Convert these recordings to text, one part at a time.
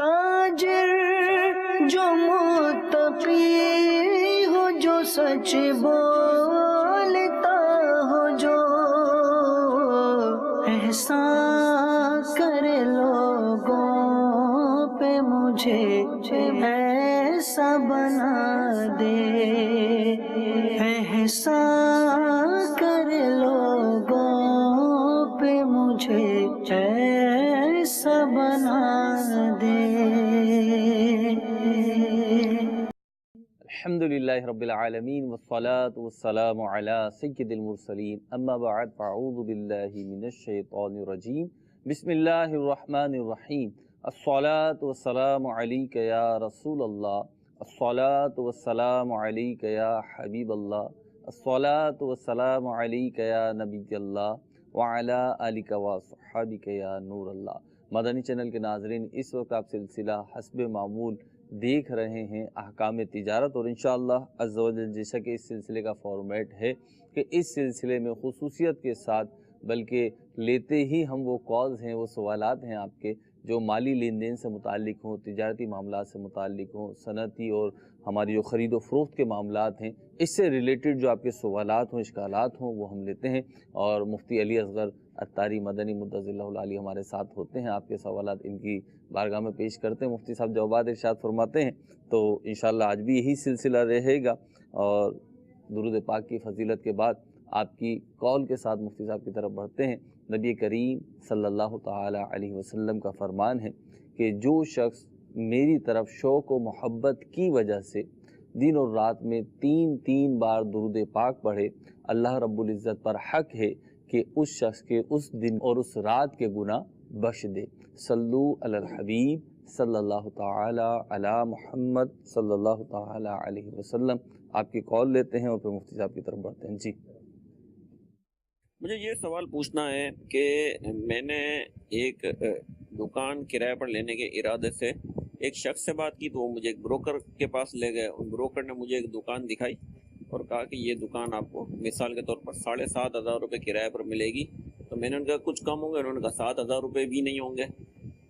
تاجر جو متقی ہو، جو سچ بولتا ہو، جو احسان کرے لوگوں پہ، مجھے ایسا بنا دے، احسان کرے لوگوں پہ، مجھے ایسا بنا دے۔ الحمدللہ رب العالمین والصلاة والسلام علی سید المرسلین، اما بعد فاعوذ باللہ من الشیطان الرجیم، بسم اللہ الرحمن الرحیم۔ الصلاة والسلام علیک یا رسول اللہ، الصلاة والسلام علیک یا حبیب اللہ، الصلاة والسلام علیک یا نبی اللہ، وعلی آلک وصحابک یا نور اللہ۔ مدنی چینل کے ناظرین، اس وقت آپ سلسلہ حسب معمول دیکھ رہے ہیں احکام تجارت، اور انشاءاللہ عز و جل جیسا کہ اس سلسلے کا فارمیٹ ہے کہ اس سلسلے میں خصوصیت کے ساتھ بلکہ لیتے ہی ہم وہ کالز ہیں، وہ سوالات ہیں آپ کے جو مالی لین دین سے متعلق ہوں، تجارتی معاملات سے متعلق ہوں، صنعتی اور ہماری جو خرید و فروخت کے معاملات ہیں، اس سے ریلیٹڈ جو آپ کے سوالات ہوں، اشکالات ہوں، وہ ہم لیتے ہیں، اور مفتی علی اصغر عطاری مدنی مدظ اللہ العالی ہمارے ساتھ ہوتے ہیں، آپ کے سوالات ان کی بارگاہ میں پیش کرتے ہیں، مفتی صاحب جوابات ارشاد فرماتے ہیں۔ تو انشاءاللہ آج بھی یہی سلسلہ رہے گا، اور درود پاک کی فضیلت کے بعد آپ کی کال کے ساتھ مفتی صاحب کی طرف بڑھتے ہیں۔ نبی کریم صلی اللہ تعالی علیہ وسلم کا فرمان ہے کہ جو شخص میری طرف شوق و محبت کی وجہ سے دن اور رات میں 3 بار درود پاک پڑھے، اللہ رب العزت پر حق ہے کہ اس شخص کے اس دن اور اس رات کے گناہ بخش دے۔ صلو علی الحبیب صلی اللہ تعالی علی محمد صلی اللہ تعالی علیہ وسلم۔ آپ کی کال لیتے ہیں اور پھر مفتی صاحب کی طرف بڑھتے ہیں۔ جی، مجھے یہ سوال پوچھنا ہے کہ میں نے ایک دکان کرائے پر لینے کے ارادے سے ایک شخص سے بات کی، تو وہ مجھے ایک بروکر کے پاس لے گئے۔ ان بروکر نے مجھے ایک دکان دکھائی اور کہا کہ یہ دکان آپ کو مثال کے طور پر 7,500 روپے کرائے پر ملے گی۔ تو میں نے ان کا کچھ کم ہوں گے، انہوں نے کہا 7,000 روپے بھی نہیں ہوں گے۔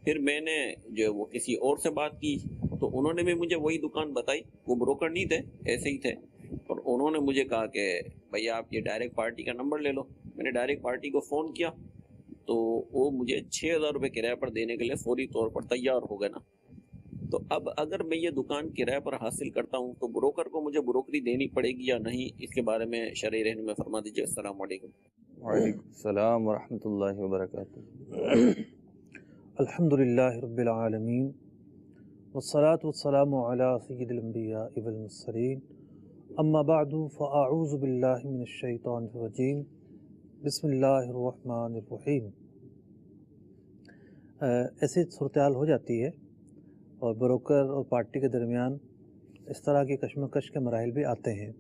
پھر میں نے جو وہ کسی اور سے بات کی تو انہوں نے بھی مجھے وہی دکان بتائی، وہ بروکر نہیں تھے، ایسے ہی تھے، اور انہوں نے مجھے کہا کہ بھائی آپ یہ ڈائریکٹ پارٹی کا نمبر لے لو۔ میں نے ڈائریکٹ پارٹی کو فون کیا تو وہ مجھے 6,000 روپے کرایہ پر دینے کے لیے فوری طور پر تیار ہو گئے نا۔ تو اب اگر میں یہ دکان کرایہ پر حاصل کرتا ہوں تو بروکر کو مجھے بروکری دینی پڑے گی یا نہیں، اس کے بارے میں شرعی رہنمائی فرما دیجیے۔ السلام علیکم۔ وعلیکم السلام ورحمۃ اللہ وبرکاتہ۔ الحمدللہ رب العالمین والصلاة والسلام علی سید الانبیاء والمرسلین، اما بعد فاعوذ باللہ من الشیطان الرجیم، بسم اللہ الرحمن الرحیم۔ ایسی صورتحال ہو جاتی ہے اور بروکر اور پارٹی کے درمیان اس طرح کی کشمکش کے مراحل بھی آتے ہیں۔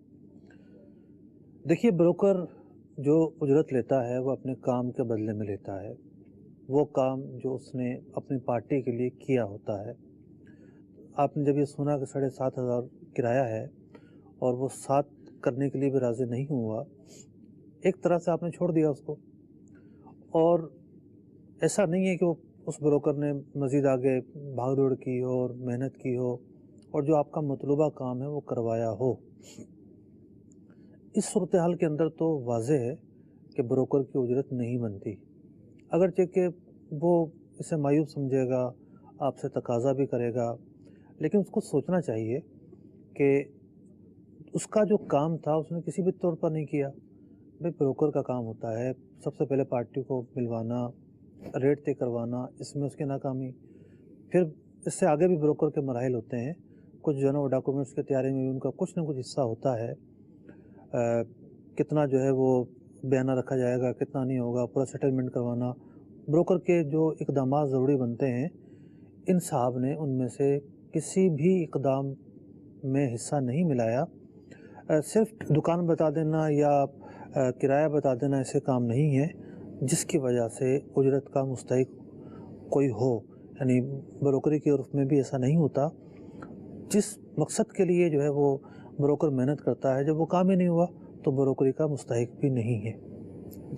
دیکھیے، بروکر جو اجرت لیتا ہے وہ اپنے کام کے بدلے میں لیتا ہے، وہ کام جو اس نے اپنی پارٹی کے لیے کیا ہوتا ہے۔ آپ نے جب یہ سنا کہ 7,500 کرایہ ہے اور وہ 7 کرنے کے لیے بھی راضی نہیں ہوا، ایک طرح سے آپ نے چھوڑ دیا اس کو، اور ایسا نہیں ہے کہ وہ اس بروکر نے مزید آگے بھاگ دوڑ کی ہو اور محنت کی ہو اور جو آپ کا مطلوبہ کام ہے وہ کروایا ہو۔ اس صورتحال کے اندر تو واضح ہے کہ بروکر کی اجرت نہیں بنتی، اگرچہ کہ وہ اسے مایوب سمجھے گا، آپ سے تقاضا بھی کرے گا، لیکن اس کو سوچنا چاہیے کہ اس کا جو کام تھا اس نے کسی بھی طور پر نہیں کیا۔ بھائی، بروکر کا کام ہوتا ہے سب سے پہلے پارٹی کو ملوانا، ریٹ طے کروانا، اس میں اس کی ناکامی، پھر اس سے آگے بھی بروکر کے مراحل ہوتے ہیں، کچھ جو ہے نا وہ ڈاکومنٹس کی تیاری میں بھی ان کا کچھ نہ کچھ حصہ ہوتا ہے، کتنا جو ہے وہ بیانہ رکھا جائے گا، کتنا نہیں ہوگا، پورا سیٹلمنٹ کروانا، بروکر کے جو اقدامات ضروری بنتے ہیں، ان صاحب نے ان میں سے کسی بھی اقدام میں حصہ نہیں ملایا۔ صرف دکان بتا دینا یا کرایہ بتا دینا ایسے کام نہیں ہے جس کی وجہ سے اجرت کا مستحق کوئی ہو، یعنی بروکری کے عرف میں بھی ایسا نہیں ہوتا۔ جس مقصد کے لیے جو ہے وہ بروکر محنت کرتا ہے، جب وہ کام ہی نہیں ہوا تو بروکری کا مستحق بھی نہیں ہے۔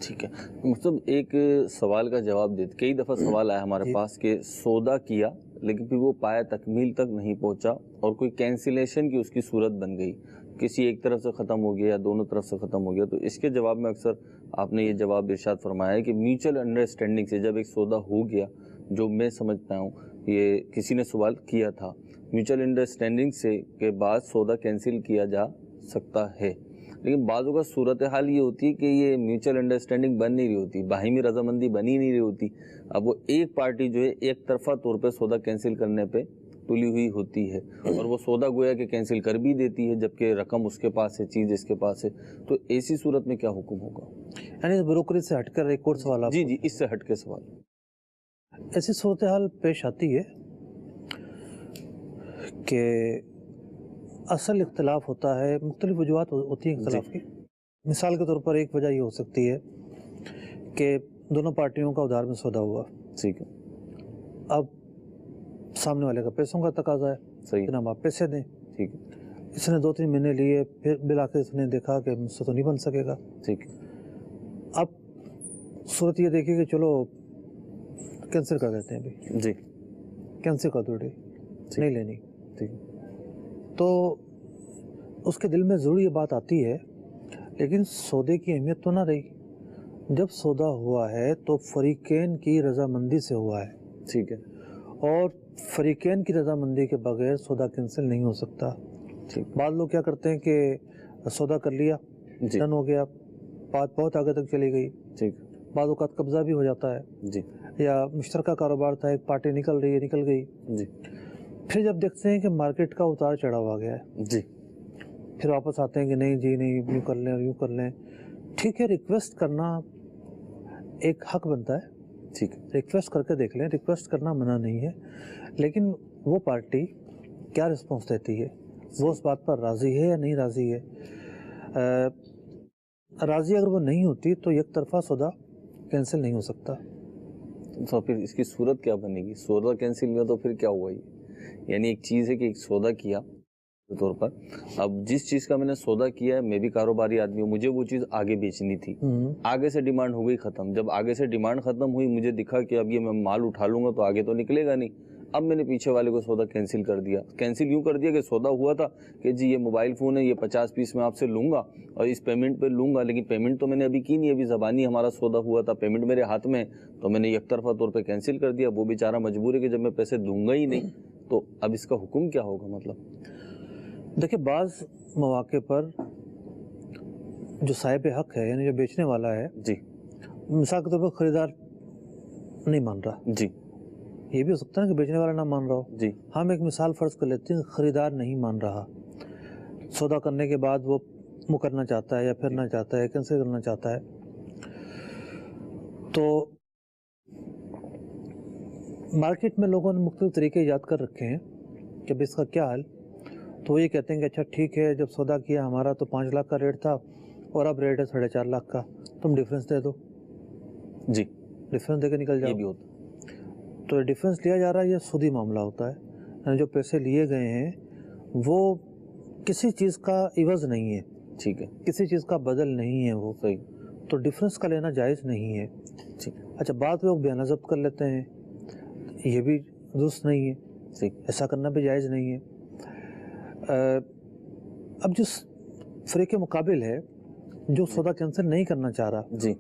ٹھیک ہے، مطلب ایک سوال کا جواب دیتے، کئی دفعہ سوال آیا ہمارے پاس کہ سودا کیا لیکن پھر وہ پایا تکمیل تک نہیں پہنچا اور کوئی کینسلیشن کی اس کی صورت بن گئی, کسی ایک طرف سے ختم ہو گیا یا دونوں طرف سے ختم ہو گیا. تو اس کے جواب میں اکثر آپ نے یہ جواب ارشاد فرمایا ہے کہ میوچل انڈرسٹینڈنگ سے جب ایک سودا ہو گیا, جو میں سمجھ پایا ہوں, یہ کسی نے سوال کیا تھا, میوچل انڈرسٹینڈنگ سے کے بعد سودا کینسل کیا جا سکتا ہے. لیکن بعضوں کا صورتحال یہ ہوتی ہے کہ یہ میوچل انڈرسٹینڈنگ بن نہیں رہی ہوتی, باہمی رضامندی بنی نہیں رہی ہوتی. اب وہ ایک پارٹی جو ہے ایک طرفہ طور پہ سودا کینسل کرنے پہ تلی ہوئی ہوتی ہے اور وہ سودا گویا کہ کینسل کر بھی دیتی ہے جبکہ رقم اس کے پاس ہے, چیز اس کے پاس ہے. تو ایسی صورت میں کیا حکم ہوگا؟ یعنی بروکری سے ہٹ کر ایک اور سوال. جی جی, اس سے ہٹ کے سوال. ایسی صورتحال پیش آتی ہے کہ اصل اختلاف ہوتا ہے, مختلف وجوہات ہوتی ہیں اختلاف کی. مثال کے طور پر ایک وجہ یہ ہو سکتی ہے کہ دونوں پارٹیوں کا ادھار میں سودا ہوا, ٹھیک ہے, اب سامنے والے کا پیسوں کا تقاضا ہے, صحیح, جناب آپ پیسے دیں. ٹھیک ہے, اس نے 2-3 مہینے لیے, پھر بالآخر اس نے دیکھا کہ مجھ سے تو نہیں بن سکے گا. ٹھیک ہے, اب صورت یہ دیکھیے کہ چلو کینسل کر دیتے ہیں, ابھی جی کینسل کر دو, نہیں لینی. ٹھیک, تو اس کے دل میں ضرور یہ بات آتی ہے, لیکن سودے کی اہمیت تو نہ رہی. جب سودا ہوا ہے تو فریقین کی رضامندی سے ہوا ہے, ٹھیک ہے, اور فریقین کی رضامندی کے بغیر سودا کینسل نہیں ہو سکتا. ٹھیک, بعض لوگ کیا کرتے ہیں کہ سودا کر لیا, جی ڈن ہو گیا, بات بہت آگے تک چلی گئی, ٹھیک, بعض اوقات قبضہ بھی ہو جاتا ہے, جی یا مشترکہ کاروبار تھا, ایک پارٹی نکل رہی ہے, نکل گئی. جی پھر جب دیکھتے ہیں کہ مارکیٹ کا اتار چڑھاؤ آ گیا ہے, جی, پھر واپس آتے ہیں کہ نہیں جی نہیں, یوں کر لیں اور یوں کر لیں. ٹھیک ہے, ریکویسٹ کرنا ایک حق بنتا ہے, ٹھیک, ریکویسٹ کر کے دیکھ لیں, ریکویسٹ کرنا منع نہیں ہے. لیکن وہ پارٹی کیا رسپانس دیتی ہے, وہ اس بات پر راضی ہے یا نہیں راضی ہے. راضی اگر وہ نہیں ہوتی تو یک طرفہ سودا کینسل نہیں ہو سکتا. تو پھر اس کی صورت کیا بنے گی؟ سودا کینسل ہوا تو پھر کیا ہوا؟ یہ یعنی ایک چیز ہے کہ ایک سودا کیا کے طور پر, اب جس چیز کا میں نے سودا کیا ہے, میں بھی کاروباری آدمی ہوں, مجھے وہ چیز آگے بیچنی تھی, آگے سے ڈیمانڈ ہو گئی ختم. جب آگے سے ڈیمانڈ ختم ہوئی, مجھے دکھا کہ اب یہ میں مال اٹھا لوں گا تو آگے تو نکلے گا نہیں. اب میں نے پیچھے والے کو سودا کینسل کر دیا. کینسل یوں کر دیا کہ سودا ہوا تھا کہ جی یہ موبائل فون ہے, یہ 50 پیس میں آپ سے لوں گا اور اس پیمنٹ پہ لوں گا, لیکن پیمنٹ تو میں نے ابھی کی نہیں, ابھی زبانی ہمارا سودا ہوا تھا, پیمنٹ میرے ہاتھ میں, تو میں نے یک طرفہ طور پہ کینسل کر دیا. وہ بیچارہ مجبور ہے کہ جب میں پیسے دوں گا ہی نہیں, تو اب اس کا حکم کیا ہوگا؟ مطلب دیکھیں, بعض مواقع پر جو صاحب حق ہے, یعنی جو بیچنے والا ہے, جی, مثال کے طور پر خریدار نہیں مان رہا, جی, یہ بھی ہو سکتا ہے کہ بیچنے والا نہ مان رہا ہو. جی, ہم ایک مثال فرض کر لیتے ہیں, خریدار نہیں مان رہا, سودا کرنے کے بعد وہ مکرنا چاہتا ہے یا پھرنا چاہتا ہے, کینسل کرنا چاہتا ہے. تو مارکیٹ میں لوگوں نے مختلف طریقے ایجاد کر رکھے ہیں کہ اس کا کیا حل. تو وہ یہ کہتے ہیں کہ اچھا ٹھیک ہے, جب سودا کیا ہمارا تو 5 لاکھ کا ریٹ تھا اور اب ریٹ ہے 4.5 لاکھ کا, تم ڈیفرنس دے دو. جی, ڈیفرنس دے کے نکل یہ جاؤ. بھی ہوتا تو ڈیفرنس لیا جا رہا ہے, یہ سودی معاملہ ہوتا ہے. یعنی جو پیسے لیے گئے ہیں وہ کسی چیز کا عوض نہیں ہے, ٹھیک ہے, کسی چیز کا بدل نہیں ہے وہ, صحیح, تو ڈیفرنس کا لینا جائز نہیں ہے. ٹھیک, اچھا, بعض لوگ بیانہ ضبط کر لیتے ہیں, یہ بھی درست نہیں ہے, ٹھیک, ایسا کرنا بھی جائز نہیں ہے. اب جس فریق مقابل ہے جو سودا کینسل نہیں کرنا چاہ رہا, جی,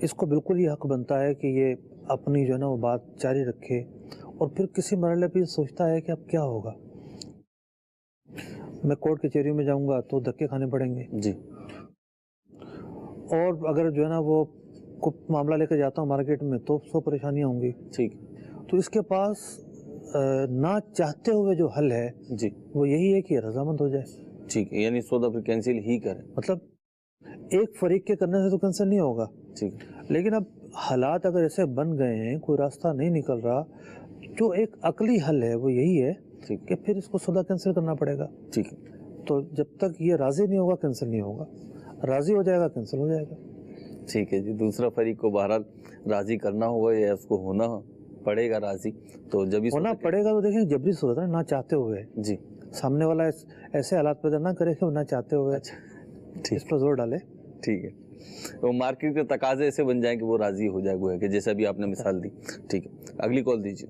اس کو بالکل یہ حق بنتا ہے کہ یہ اپنی جو ہے نا وہ بات جاری رکھے, اور پھر کسی مرحلے پہ سوچتا ہے کہ اب کیا ہوگا, میں کورٹ کچہریوں میں جاؤں گا تو دھکے کھانے پڑیں گے, جی, اور اگر جو ہے نا وہ معاملہ لے کے جاتا ہوں مارکیٹ میں تو 100 پریشانیاں ہوں گی. ٹھیک, تو اس کے پاس نہ چاہتے ہوئے جو حل ہے جی, وہ یہی ہے کہ رضامند ہو جائے. ٹھیک ہے, یعنی سودا پھر کینسل ہی کرے. مطلب ایک فریق کے کرنے سے تو کینسل نہیں ہوگا, ٹھیک, لیکن اب حالات اگر ایسے بن گئے ہیں, کوئی راستہ نہیں نکل رہا, جو ایک عقلی حل ہے وہ یہی ہے ٹھیک, کہ پھر اس کو سودا کینسل کرنا پڑے گا. ٹھیک ہے, تو جب تک یہ راضی نہیں ہوگا کینسل نہیں ہوگا, راضی ہو جائے گا کینسل ہو جائے گا. ٹھیک ہے جی. دوسرا فریق کو بہرحال راضی کرنا ہوگا یا اس کو ہونا پڑے گا راضی, تو جب اس ہونا پڑے گا. تو دیکھیں جبری صورت ہے, نہ چاہتے ہوئے, جی, سامنے والا ایسے حالات پیدا نہ کرے کہ وہ نہ چاہتے ہوئے اس پر زور ڈالے. ٹھیک ہے, تو مارکیٹ کے تقاضے ایسے بن جائیں کہ وہ راضی ہو جائے, گویا کہ جیسا بھی آپ نے مثال دی. ٹھیک ہے, اگلی کال دیجیے.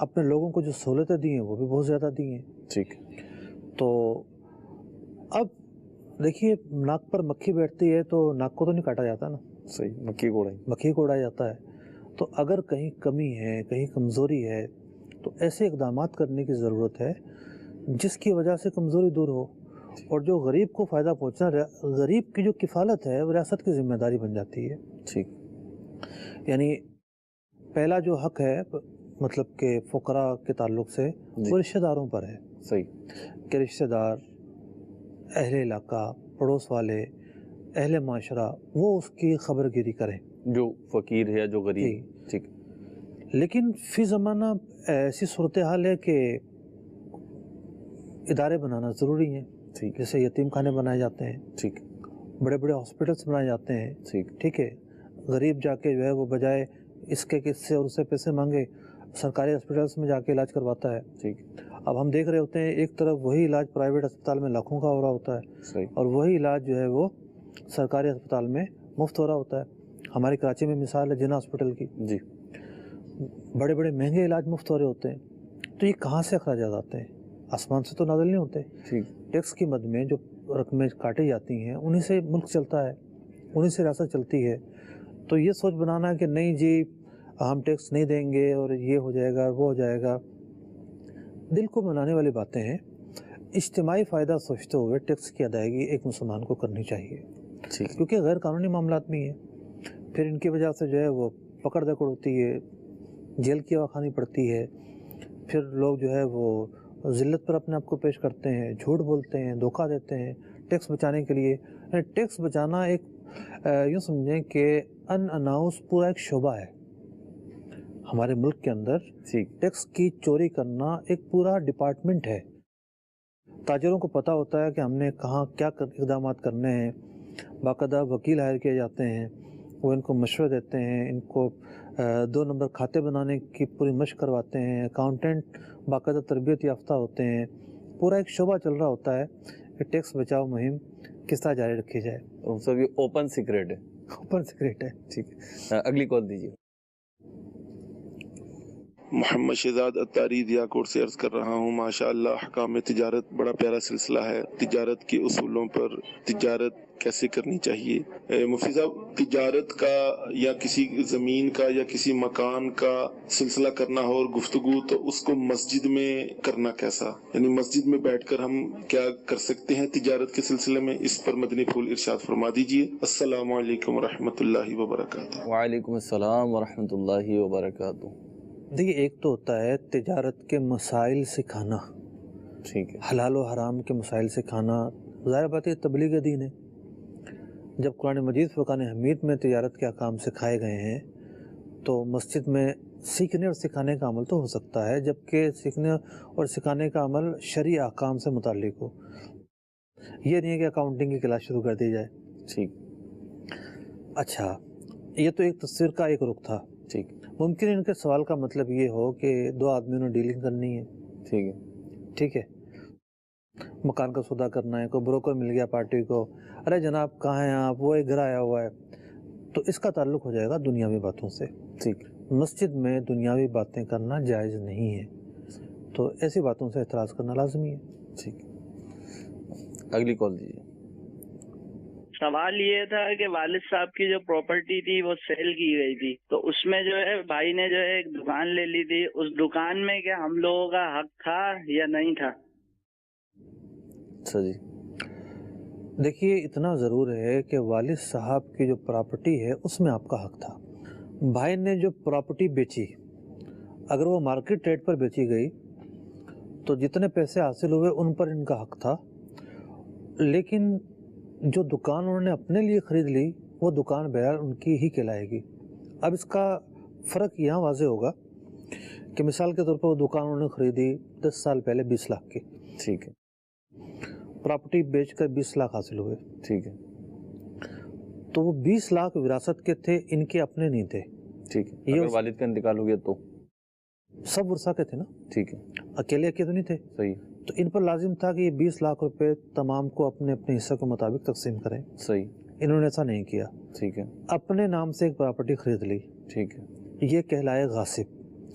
اپنے لوگوں کو جو سہولتیں دی ہیں وہ بھی بہت زیادہ دی ہیں. ٹھیک. تو اب دیکھیے ناک پر مکھی بیٹھتی ہے تو ناک کو تو نہیں کاٹا جاتا نا. صحیح. مکھی کو اڑایا جاتا ہے. تو اگر کہیں کمی ہے, کہیں کمزوری ہے, تو ایسے اقدامات کرنے کی ضرورت ہے جس کی وجہ سے کمزوری دور ہو, اور جو غریب کو فائدہ پہنچنا, غریب کی جو کفالت ہے وہ ریاست کی ذمہ داری بن جاتی ہے. ٹھیک. یعنی پہلا جو حق ہے مطلب کہ فقراء کے تعلق سے وہ رشتہ داروں پر ہے. صحیح. کہ رشتہ دار, اہل علاقہ, پڑوس والے, اہل معاشرہ وہ اس کی خبر گیری کریں, جو فقیر ہے, جو غریب. ٹھیک. لیکن فی زمانہ ایسی صورتحال ہے کہ ادارے بنانا ضروری ہیں. ٹھیک. جیسے یتیم خانے بنائے جاتے ہیں. ٹھیک. بڑے بڑے ہاسپٹلس بنائے جاتے ہیں. ٹھیک. ٹھیک ہے. غریب جا کے جو ہے وہ بجائے اس کے کس سے اور اس سے پیسے مانگے سرکاری ہاسپٹلس میں جا کے علاج کرواتا ہے. ٹھیک. اب ہم دیکھ رہے ہوتے ہیں ایک طرف وہی علاج پرائیویٹ اسپتال میں لاکھوں کا ہو رہا ہوتا ہے. صحیح. اور وہی علاج جو ہے وہ سرکاری اسپتال میں مفت ہو رہا ہوتا ہے. ہماری کراچی میں مثال ہے جنا ہاسپٹل کی. جی. بڑے بڑے مہنگے علاج مفت ہو رہے ہوتے ہیں. تو یہ کہاں سے اخراجات آتے ہیں؟ آسمان سے تو نازل نہیں ہوتے. ٹھیک. ٹیکس کی مد میں جو رقمیں کاٹی جاتی ہیں انہی سے ملک چلتا ہے, انہی سے ریاست چلتی ہے. تو یہ سوچ بنانا کہ نہیں جی ہم ٹیکس نہیں دیں گے اور یہ ہو جائے گا وہ ہو جائے گا, دل کو بنانے والی باتیں ہیں. اجتماعی فائدہ سوچتے ہوئے ٹیکس کی ادائیگی ایک مسلمان کو کرنی چاہیے, کیونکہ غیر قانونی معاملات بھی ہیں. پھر ان کی وجہ سے جو ہے وہ پکڑ دکڑ ہوتی ہے, جیل کی ہوا کھانی پڑتی ہے. پھر لوگ جو ہے وہ ذلت پر اپنے آپ کو پیش کرتے ہیں, جھوٹ بولتے ہیں, دھوکہ دیتے ہیں ٹیکس بچانے کے لیے. ٹیکس بچانا ایک یوں سمجھیں کہ ان اناؤنس پورا ایک شعبہ ہے ہمارے ملک کے اندر. ٹیکس کی چوری کرنا ایک پورا ڈپارٹمنٹ ہے. تاجروں کو پتہ ہوتا ہے کہ ہم نے کہاں کیا اقدامات کرنے ہیں. باقاعدہ وکیل ہائر کیے جاتے ہیں, وہ ان کو مشورے دیتے ہیں, ان کو 2 نمبر کھاتے بنانے کی پوری مشق کرواتے ہیں. اکاؤنٹنٹ باقاعدہ تربیت یافتہ ہوتے ہیں. پورا ایک شعبہ چل رہا ہوتا ہے کہ ٹیکس بچاؤ مہم کس طرح جاری رکھی جائے. سب یہ اوپن سیکریٹ ہے. اوپن سیکریٹ ہے. ٹھیک ہے. اگلی کال دیجیے. محمد شہزاد اتاری دیا کوٹ سے عرض کر رہا ہوں. ماشاءاللہ احکام تجارت بڑا پیارا سلسلہ ہے. تجارت کے اصولوں پر تجارت کیسے کرنی چاہیے. مفتی صاحب, تجارت کا یا کسی زمین کا یا کسی مکان کا سلسلہ کرنا ہو اور گفتگو, تو اس کو مسجد میں کرنا کیسا, یعنی مسجد میں بیٹھ کر ہم کیا کر سکتے ہیں تجارت کے سلسلے میں, اس پر مدنی پھول ارشاد فرما دیجیے. السلام علیکم ورحمۃ اللہ وبرکاتہ. وعلیکم السلام ورحمۃ اللہ وبرکاتہ. دیکھیے ایک تو ہوتا ہے تجارت کے مسائل سکھانا. ٹھیک ہے. حلال و حرام کے مسائل سکھانا. ظاہر بات ہے تبلیغ دین ہے. جب قرآن مجید فرقان حمید میں تجارت کے احکام سکھائے گئے ہیں تو مسجد میں سیکھنے اور سکھانے کا عمل تو ہو سکتا ہے, جبکہ سیکھنے اور سکھانے کا عمل شرعی احکام سے متعلق ہو. یہ نہیں ہے کہ اکاؤنٹنگ کی کلاس شروع کر دی جائے. ٹھیک. اچھا, یہ تو ایک تصویر کا ایک رخ تھا. ٹھیک. ممکن ان کے سوال کا مطلب یہ ہو کہ 2 آدمیوں نے ڈیلنگ کرنی ہے. ٹھیک ہے. ٹھیک ہے, مکان کا سودا کرنا ہے, کوئی بروکر مل گیا پارٹی کو, ارے جناب کہاں ہیں آپ, وہ ایک گھر آیا ہوا ہے. تو اس کا تعلق ہو جائے گا دنیاوی باتوں سے. ٹھیک. مسجد میں دنیاوی باتیں کرنا جائز نہیں ہے, تو ایسی باتوں سے اعتراض کرنا لازمی ہے. ٹھیک. اگلی کال دیجیے. سوال یہ تھا کہ والد صاحب کی جو پراپرٹی تھی وہ سیل کی گئی تھی, تو اس میں جو ہے بھائی نے جو ہے ایک دکان لے لی تھی. اس دکان میں کیا ہم لوگوں کا حق تھا یا نہیں تھا؟ اچھا جی. دیکھیے اتنا ضرور ہے کہ والد صاحب کی جو پراپرٹی ہے اس میں آپ کا حق تھا. بھائی نے جو پراپرٹی بیچی, اگر وہ مارکیٹ ریٹ پر بیچی گئی تو جتنے پیسے حاصل ہوئے ان پر ان کا حق تھا. لیکن جو دکان انہوں نے اپنے لیے خرید لی وہ دکان بہرحال ان کی ہی کہلائے گی. اب اس کا فرق یہاں واضح ہوگا کہ مثال کے طور پر وہ دکان انہوں نے خریدی 10 سال پہلے 20 لاکھ کی. ٹھیک ہے. پراپرٹی بیچ کر 20 لاکھ حاصل ہوئے. ٹھیک ہے. تو وہ 20 لاکھ وراثت کے تھے, ان کے اپنے نہیں تھے. ٹھیک ہے. اگر والد کا انتقال ہو گیا تو سب ورثہ کے تھے نا. ٹھیک ہے. اکیلے تو نہیں تھے. صحیح. تو ان پر لازم تھا کہ یہ 20 لاکھ روپے تمام کو اپنے اپنے حصے کے مطابق تقسیم کریں. صحیح. انہوں نے ایسا نہیں کیا. ٹھیک ہے. اپنے نام سے ایک پراپرٹی خرید لی. ٹھیک ہے. یہ کہلائے غاصب.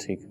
ٹھیک ہے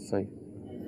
صحیح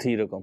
تھی رقم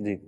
جی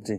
جی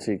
ٹھیک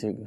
ٹھیک ہے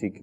ٹھیک ہے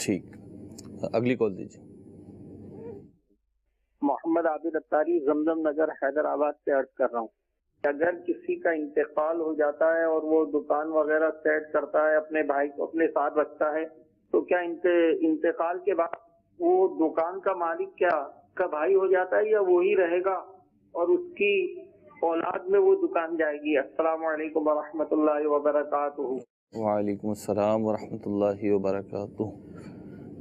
ٹھیک اگلی کال دیجیے محمد عابد اتاری زمزم نگر حیدرآباد سے عرض کر رہا ہوں. اگر کسی کا انتقال ہو جاتا ہے اور وہ دکان وغیرہ سیٹ کرتا ہے، اپنے بھائی کو اپنے ساتھ رکھتا ہے، تو کیا انتقال کے بعد وہ دکان کا مالک کیا کا بھائی ہو جاتا ہے یا وہی رہے گا اور اس کی اولاد میں وہ دکان جائے گی؟ السلام علیکم ورحمۃ اللہ وبرکاتہ. وعلیکم السلام ورحمۃ اللہ وبرکاتہ.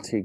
ٹھیک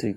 ٹھیک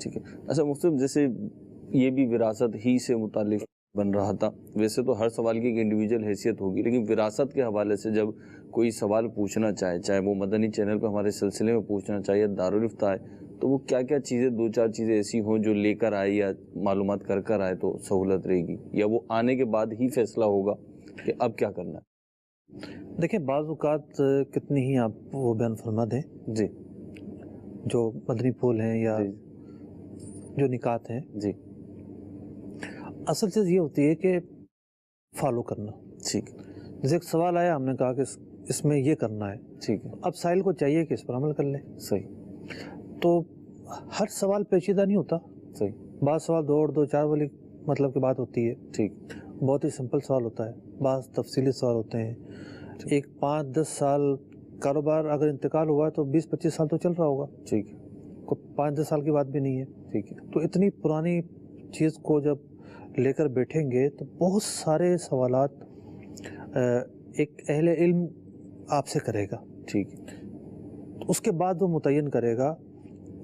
ٹھیک ہے. اچھا مختلف جیسے یہ بھی وراثت ہی سے متعلق بن رہا تھا، ویسے تو ہر سوال کی ایک انڈیویجول حیثیت ہوگی، لیکن وراثت کے حوالے سے جب کوئی سوال پوچھنا چاہے، چاہے وہ مدنی چینل پہ ہمارے سلسلے میں پوچھنا چاہے یا دارالفتہ ہے، تو وہ کیا کیا چیزیں، 2-4 چیزیں ایسی ہوں جو لے کر آئے یا معلومات کر آئے تو سہولت رہے گی، یا وہ آنے کے بعد ہی فیصلہ ہوگا کہ اب کیا کرنا ہے؟ دیکھیں، بعض اوقات کتنی ہی آپ وہ بیان فرما دیں جی جو مدنی پھول ہیں یا جی جو نکات ہیں، جی اصل چیز یہ ہوتی ہے کہ فالو کرنا. ٹھیک جیسے ایک سوال آیا، ہم نے کہا کہ اس میں یہ کرنا ہے، ٹھیک ہے اب سائل کو چاہیے کہ اس پر عمل کر لیں. صحیح تو ہر سوال پیچیدہ نہیں ہوتا، صحیح بعض سوال 2 اور 2 4 والی مطلب کی بات ہوتی ہے، ٹھیک بہت ہی سمپل سوال ہوتا ہے، بعض تفصیلی سوال ہوتے ہیں. ایک 5-10 سال کاروبار اگر انتقال ہوا ہے تو 20-25 سال تو چل رہا ہوگا، ٹھیک کوئی 5-10 سال کی بات بھی نہیں ہے. ٹھیک ہے تو اتنی پرانی چیز کو جب لے کر بیٹھیں گے تو بہت سارے سوالات ایک اہل علم آپ سے کرے گا. ٹھیک اس کے بعد وہ متعین کرے گا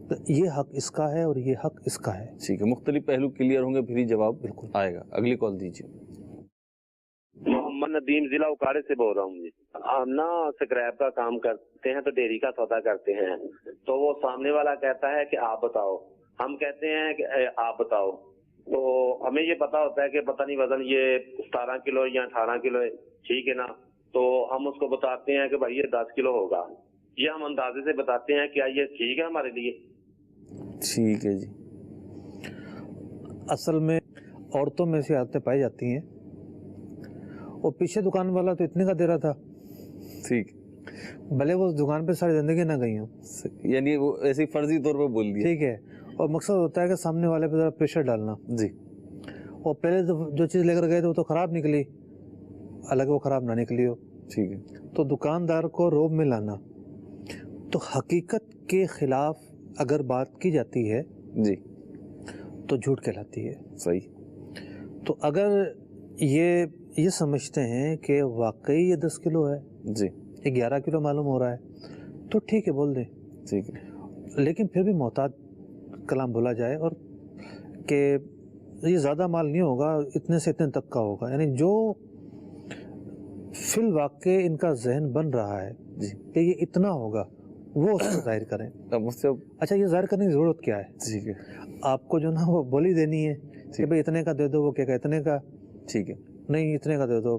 کہ یہ حق اس کا ہے اور یہ حق اس کا ہے. ٹھیک ہے. مختلف پہلو کلیئر ہوں گے پھر ہی جواب بالکل آئے گا. اگلی کال دیجیے. محمد ندیم ضلع اکاڑے سے بول رہا ہوں جی. ہم نا سکریپ کا کام کرتے ہیں تو ڈیری کا سودا کرتے ہیں، تو وہ سامنے والا کہتا ہے کہ آپ بتاؤ، ہم کہتے ہیں کہ آپ بتاؤ، تو ہمیں یہ پتا ہوتا ہے کہ پتہ نہیں وزن یہ 17 کلو یا 18 کلو ہے، ٹھیک ہے نا، تو ہم اس کو بتاتے ہیں کہ بھائی یہ 10 کلو ہوگا، یہ ہم اندازے سے بتاتے ہیں، کیا یہ ٹھیک ہے ہمارے لیے؟ ٹھیک ہے جی. اصل میں عورتوں میں سے عادتیں پائی جاتی ہیں، اور پیچھے دکان والا تو اتنے کا دے رہا تھا، ٹھیک بھلے وہ اس دکان پہ ساری زندگی نہ گئی ہوں، یعنی وہ ایسے فرضی طور پہ بول دیا. ٹھیک ہے، اور مقصد ہوتا ہے کہ سامنے والے پہ ذرا پریشر ڈالنا. جی اور پہلے جو چیز لے کر گئے تھے وہ تو خراب نکلی، الگ وہ خراب نہ نکلی ہو، ٹھیک ہے. تو دکاندار کو روب میں لانا. تو حقیقت کے خلاف اگر بات کی جاتی ہے جی تو جھوٹ کہلاتی ہے. صحیح. تو اگر یہ سمجھتے ہیں کہ واقعی یہ 10 کلو ہے، جی یہ 11 کلو معلوم ہو رہا ہے، تو ٹھیک ہے بول دیں، ٹھیک ہے. لیکن پھر بھی محتاط کلام بولا جائے، اور کہ یہ زیادہ مال نہیں ہوگا، اتنے سے اتنے تک کا ہوگا، یعنی جو فی الواقع ان کا ذہن بن رہا ہے جی کہ یہ اتنا ہوگا وہ اس کو ظاہر کریں. اچھا، یہ ظاہر کرنے کی ضرورت کیا ہے؟ ٹھیک ہے. آپ کو جو نا وہ بولی دینی ہے کہ بھائی اتنے کا دے دو، وہ کیا کہ اتنے کا ٹھیک ہے نہیں اتنے کا دے دو،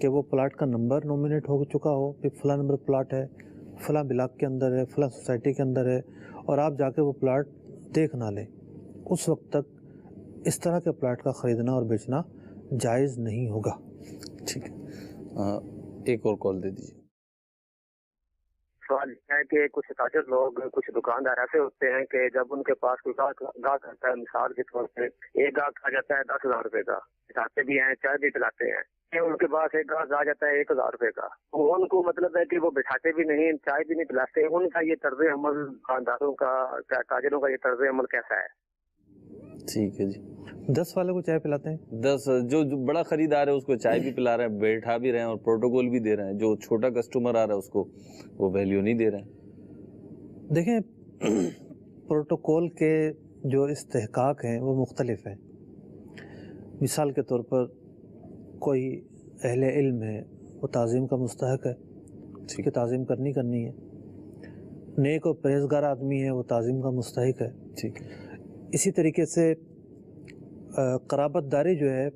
کہ وہ پلاٹ کا نمبر نومینیٹ ہو چکا ہو، کہ فلاں نمبر پلاٹ ہے، فلاں بلاک کے اندر ہے، فلاں سوسائٹی کے اندر ہے، اور آپ جا کے وہ پلاٹ دیکھ نہ لیں، اس وقت تک اس طرح کے پلاٹ کا خریدنا اور بیچنا جائز نہیں ہوگا۔ ٹھیک ہے، ایک اور کال دے دیجیے۔ سوال یہ ہے کہ کچھ تاجر لوگ، کچھ دکاندار ایسے ہوتے ہیں کہ جب ان کے پاس کوئی گاہک آتا ہے، مثال کے طور پہ ایک گاہک آ جاتا ہے 10,000 روپے کا، پلاتے بھی ہیں، چائے بھی پلاتے ہیں، ان کے پاس ایک گاہک آ جاتا ہے 1,000 روپے کا، ان کو مطلب ہے کہ وہ بٹھاتے بھی نہیں، چائے بھی نہیں پلاتے، ان کا یہ طرز عمل دکانداروں کا، تاجروں کا یہ طرز عمل کیسا ہے؟ ٹھیک ہے جی، 10 والے کو چائے پلاتے ہیں، 10 جو بڑا خریدار ہے اس کو چائے بھی پلا رہے ہیں، بیٹھا بھی رہے ہیں اور پروٹوکول بھی دے رہے ہیں، جو چھوٹا کسٹمر آ رہا ہے اس کو وہ ویلیو نہیں دے رہے ہیں۔ دیکھیں پروٹوکول کے جو استحقاق ہیں وہ مختلف ہیں۔ مثال کے طور پر کوئی اہل علم ہے، وہ تعظیم کا مستحق ہے، اس کی تعظیم کرنی ہے۔ نیک اور پرہیزگار آدمی ہے، وہ تعظیم کا مستحق ہے۔ ٹھیک، اسی طریقے سے قرابت داری جو ہے،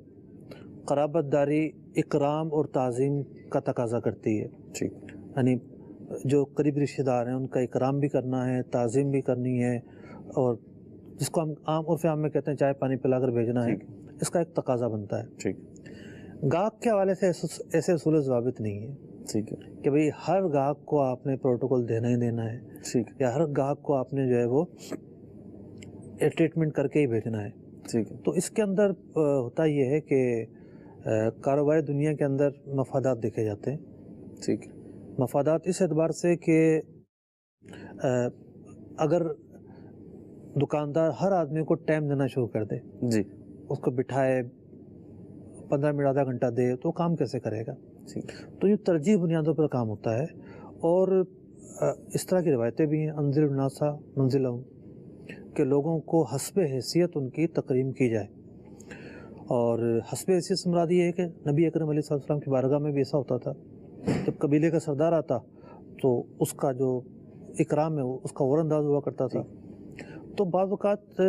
قرابت داری اکرام اور تعظیم کا تقاضا کرتی ہے۔ ٹھیک، یعنی جو قریب رشتہ دار ہیں ان کا اکرام بھی کرنا ہے، تعظیم بھی کرنی ہے، اور جس کو ہم عام عرف عام میں کہتے ہیں چائے پانی پلا کر بھیجنا ہے، اس کا ایک تقاضا بنتا ہے۔ ٹھیک، گاہک کے حوالے سے ایسے اصول و ضوابط نہیں ہے، ٹھیک ہے، کہ بھئی ہر گاہک کو آپ نے پروٹوکول دینا ہی دینا ہے، ٹھیک، یا ہر گاہک کو آپ نے جو ہے وہ ٹریٹمنٹ کر کے ہی بھیجنا ہے۔ ٹھیک ہے، تو اس کے اندر ہوتا یہ ہے کہ کاروباری دنیا کے اندر مفادات دیکھے جاتے ہیں۔ ٹھیک ہے، مفادات اس اعتبار سے کہ اگر دکاندار ہر آدمی کو ٹائم دینا شروع کر دے، جی، اس کو بٹھائے 15 منٹ آدھا گھنٹہ دے، تو کام کیسے کرے گا؟ تو یہ ترجیح بنیادوں پر کام ہوتا ہے، اور اس طرح کی روایتیں بھی ہیں، انزل الناس منزلہم، کہ لوگوں کو حسب حیثیت ان کی تکریم کی جائے۔ اور حسب حیثیت سے مراد یہ ہے کہ نبی اکرم علیہ السلام کی بارگاہ میں بھی ایسا ہوتا تھا، جب قبیلے کا سردار آتا تو اس کا جو اکرام ہے اس کا اور انداز ہوا کرتا تھا۔ تو بعض اوقات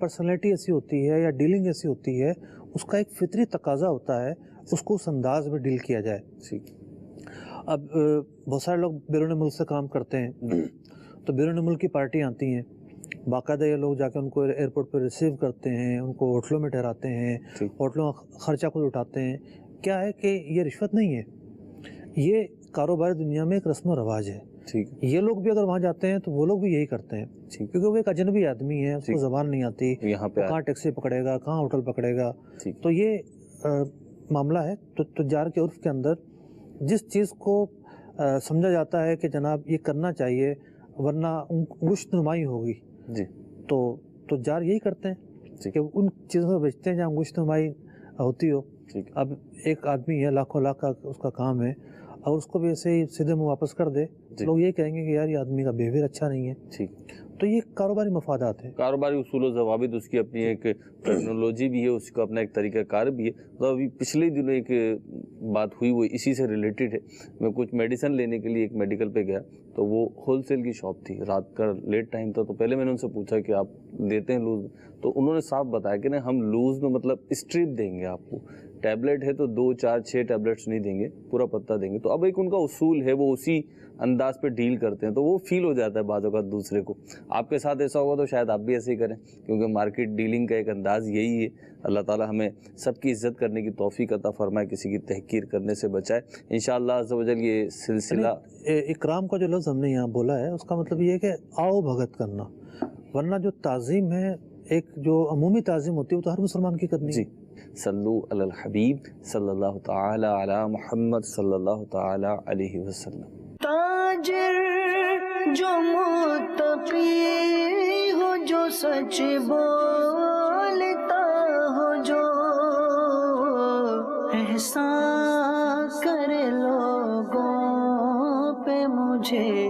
پرسنالٹی ایسی ہوتی ہے یا ڈیلنگ ایسی ہوتی ہے، اس کا ایک فطری تقاضا ہوتا ہے اس کو اس انداز میں ڈیل کیا جائے۔ اب بہت سارے لوگ بیرون ملک سے کام کرتے ہیں، تو بیرون ملک کی پارٹی آتی ہیں، باقاعدہ یہ لوگ جا کے ان کو ایئرپورٹ پہ ریسیو کرتے ہیں، ان کو ہوٹلوں میں ٹھہراتے ہیں، ہوٹلوں کا خرچہ خود اٹھاتے ہیں۔ کیا ہے کہ یہ رشوت نہیں ہے، یہ کاروباری دنیا میں ایک رسم و رواج ہے۔ یہ لوگ بھی اگر وہاں جاتے ہیں تو وہ لوگ بھی یہی کرتے ہیں، کیونکہ وہ ایک اجنبی آدمی ہے، اس کو زبان نہیں آتی، کہاں ٹیکسی پکڑے گا، کہاں ہوٹل پکڑے گا۔ تو یہ معاملہ ہے۔ تو تجار کے عرف کے اندر جس چیز کو سمجھا جاتا ہے کہ جناب یہ کرنا چاہیے ورنہ انگشت نمائی ہوگی، تو تجار یہی کرتے ہیں کہ ان چیزوں کو بیچتے ہیں جہاں انگشت نمائی ہوتی ہو۔ اب ایک آدمی ہے، لاکھوں لاکھ کا اس کا کام ہے، اور اس کو بھی ایسے ہی سیدھے منہ واپس کر دے، لوگ یہ کہیں گے کہ یار یہ آدمی کا بیہیویئر اچھا نہیں ہے۔ تو یہ کاروباری مفادات ہیں، کاروباری اصول و ضوابط، اس کی اپنی ایک ٹیکنالوجی بھی ہے، اس کا اپنا ایک طریقہ کار بھی ہے۔ تو ابھی پچھلے دنوں ایک بات ہوئی، وہ اسی سے ریلیٹڈ ہے۔ میں کچھ میڈیسن لینے کے لیے ایک میڈیکل پہ گیا، تو وہ ہول سیل کی شاپ تھی، رات کا لیٹ ٹائم تھا، تو پہلے میں نے ان سے پوچھا کہ آپ دیتے ہیں لوز؟ تو انہوں نے صاف بتایا کہ نہیں، ہم لوز میں مطلب اسٹرپ دیں گے آپ کو، ٹیبلٹ ہے تو 2 4 6 ٹیبلٹس نہیں دیں گے، پورا پتہ دیں گے۔ تو اب ایک ان کا اصول ہے، وہ اسی انداز پہ ڈیل کرتے ہیں، تو وہ فیل ہو جاتا ہے بعض اوقات دوسرے کو۔ آپ کے ساتھ ایسا ہوگا تو شاید آپ بھی ایسے ہی کریں، کیونکہ مارکیٹ ڈیلنگ کا ایک انداز یہی ہے۔ اللہ تعالیٰ ہمیں سب کی عزت کرنے کی توفیق عطا فرمائے، کسی کی تحقیر کرنے سے بچائے انشاءاللہ عز و جل۔ یہ سلسلہ اکرام کا جو لفظ ہم نے یہاں بولا ہے، اس کا مطلب یہ ہے کہ آؤ بھگت کرنا، ورنہ جو تعظیم ہے، ایک جو عمومی تعظیم ہوتی ہے، وہ تو ہر مسلمان کی کرنی ہے۔ صلو علی الحبیب صلی اللہ تعالی علی محمد صلی اللہ تعالی علیہ وسلم۔ تاجر جو متقی ہو، جو سچ بولتا ہو، جو احسان کرے لوگوں پہ، مجھے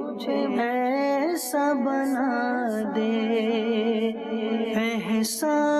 ایسا بنا دے، احسان